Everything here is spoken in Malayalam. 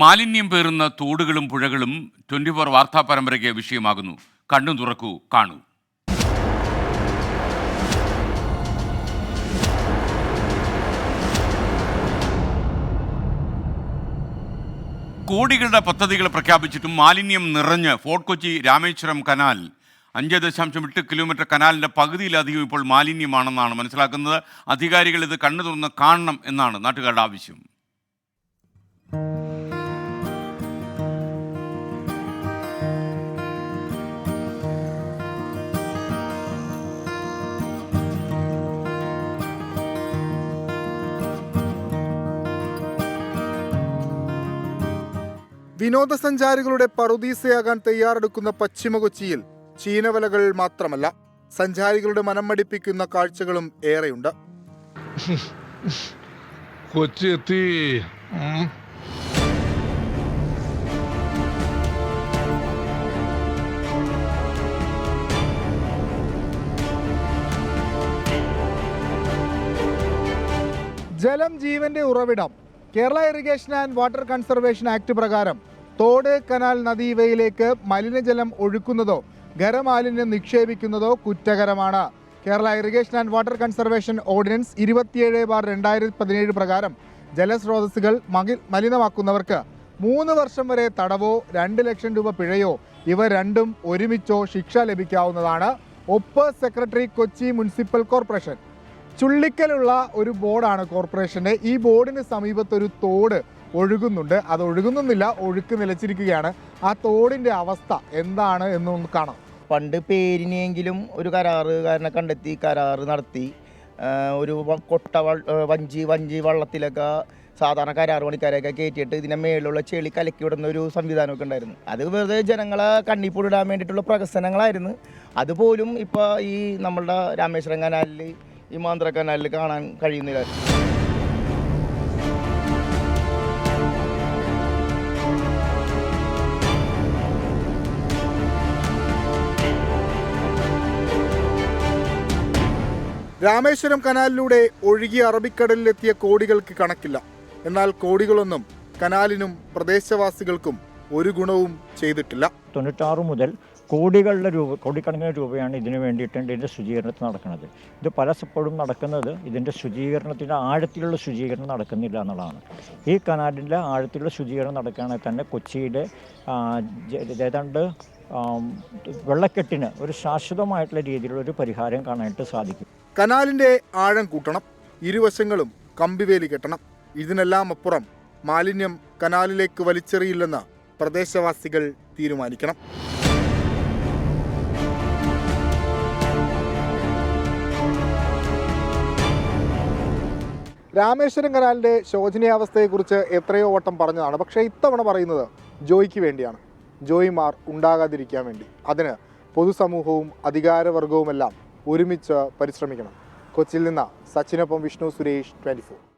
മാലിന്യം പേറുന്ന തോടുകളും പുഴകളും 24 വാർത്താ പരമ്പരയ്ക്ക് വിഷയമാകുന്നു. കണ്ണു തുറക്കൂ, കാണൂ. കോടികളുടെ പദ്ധതികൾ പ്രഖ്യാപിച്ചിട്ടും മാലിന്യം നിറഞ്ഞ് fort Kochi Rameswaram canal 5.8 kilometre കനാലിൻ്റെ പകുതിയിലധികം ഇപ്പോൾ മാലിന്യമാണെന്നാണ് മനസ്സിലാക്കുന്നത്. അധികാരികൾ ഇത് കണ്ണു തുറന്ന് കാണണം എന്നാണ് നാട്ടുകാരുടെ ആവശ്യം. വിനോദസഞ്ചാരികളുടെ പറുദീസയാകാൻ തയ്യാറെടുക്കുന്ന പശ്ചിമ കൊച്ചിയിൽ ചീനവലകൾ മാത്രമല്ല, സഞ്ചാരികളുടെ മനം മടിപ്പിക്കുന്ന കാഴ്ചകളും ഏറെയുണ്ട്. കൊച്ചി എത്തി. ജലം ജീവന്റെ ഉറവിടം. Kerala irrigation and water conservation act പ്രകാരം തോട്, കനാൽ, നദി ഇവയിലേക്ക് മലിനജലം ഒഴുക്കുന്നതോ ഖരമാലിന്യം നിക്ഷേപിക്കുന്നതോ കുറ്റകരമാണ്. Kerala irrigation and water conservation ordinance 27/2017 പ്രകാരം ജലസ്രോതസ്സുകൾ മലിനമാക്കുന്നവർക്ക് 3 വർഷം വരെ തടവോ 2 ലക്ഷം രൂപ പിഴയോ ഇവ രണ്ടും ഒരുമിച്ചോ ശിക്ഷ ലഭിക്കാവുന്നതാണ്. ഒപ്പ് സെക്രട്ടറി, കൊച്ചി മുനിസിപ്പൽ കോർപ്പറേഷൻ. ചുള്ളിക്കലുള്ള ഒരു ബോർഡാണ് കോർപ്പറേഷൻ്റെ. ഈ ബോർഡിന് സമീപത്തൊരു തോട് ഒഴുകുന്നുണ്ട്. അത് ഒഴുകുന്നില്ല, ഒഴുക്ക് നിലച്ചിരിക്കുകയാണ്. ആ തോടിൻ്റെ അവസ്ഥ എന്താണ് എന്നൊന്ന് കാണാം. പണ്ട് പേരിനെങ്കിലും ഒരു കരാറുകാരനെ കണ്ടെത്തി കരാറ് നടത്തി ഒരു കൊട്ട വഞ്ചി വള്ളത്തിലൊക്കെ സാധാരണ കരാർ പണിക്കാരെയൊക്കെ കയറ്റിയിട്ട് ഇതിനെ മേലുള്ള ചെളി കലക്കി വിടുന്ന ഒരു സംവിധാനമൊക്കെ ഉണ്ടായിരുന്നു. അത് വെറുതെ ജനങ്ങളെ കണ്ണിപ്പൂടിടാൻ വേണ്ടിയിട്ടുള്ള പ്രഹസനങ്ങളായിരുന്നു. അതുപോലും ഇപ്പോൾ ഈ നമ്മളുടെ രാമേശ്വരം കനാലിൽ, ഈ മാന്ത്ര കനാലിൽ കാണാൻ കഴിയുന്നില്ല. രാമേശ്വരം കനാലിലൂടെ ഒഴുകി അറബിക്കടലിലെത്തിയ കോടികൾക്ക് കണക്കില്ല. എന്നാൽ കോടികളൊന്നും കനാലിനും പ്രദേശവാസികൾക്കും ഒരു ഗുണവും ചെയ്തിട്ടില്ല. 96 മുതൽ കോടിക്കണക്കിന് രൂപയാണ് ഇതിനു വേണ്ടിയിട്ട് ഇതിൻ്റെ ശുചീകരണത്തിന് നടക്കുന്നത്. ഇത് പലപ്പോഴും നടക്കുന്നത് ഇതിൻ്റെ ശുചീകരണത്തിൻ്റെ ആഴത്തിലുള്ള ശുചീകരണം നടക്കുന്നില്ല എന്നുള്ളതാണ്. ഈ കനാലിൻ്റെ ആഴത്തിലുള്ള ശുചീകരണം നടക്കുകയാണെങ്കിൽ തന്നെ കൊച്ചിയുടെ ഏതാണ്ട് വെള്ളക്കെട്ടിന് ഒരു ശാശ്വതമായിട്ടുള്ള രീതിയിലുള്ള ഒരു പരിഹാരം കാണാനായിട്ട് സാധിക്കും. കനാലിൻ്റെ ആഴം കൂട്ടണം, ഇരുവശങ്ങളും കമ്പിവേലി കെട്ടണം. ഇതിനെല്ലാം അപ്പുറം മാലിന്യം കനാലിലേക്ക് വലിച്ചെറിയില്ലെന്ന് പ്രദേശവാസികൾ തീരുമാനിക്കണം. രാമേശ്വരം കനാലിൻ്റെ ശോചനീയാവസ്ഥയെക്കുറിച്ച് എത്രയോ വട്ടം പറഞ്ഞതാണ്. പക്ഷേ ഇത്തവണ പറയുന്നത് ജോയിക്ക് വേണ്ടിയാണ്, ജോയിമാർ ഉണ്ടാകാതിരിക്കാൻ വേണ്ടി. അതിന് പൊതുസമൂഹവും അധികാരവർഗവുമെല്ലാം ഒരുമിച്ച് പരിശ്രമിക്കണം. കൊച്ചിയിൽ നിന്ന് സച്ചിനൊപ്പം വിഷ്ണു സുരേഷ്, 24.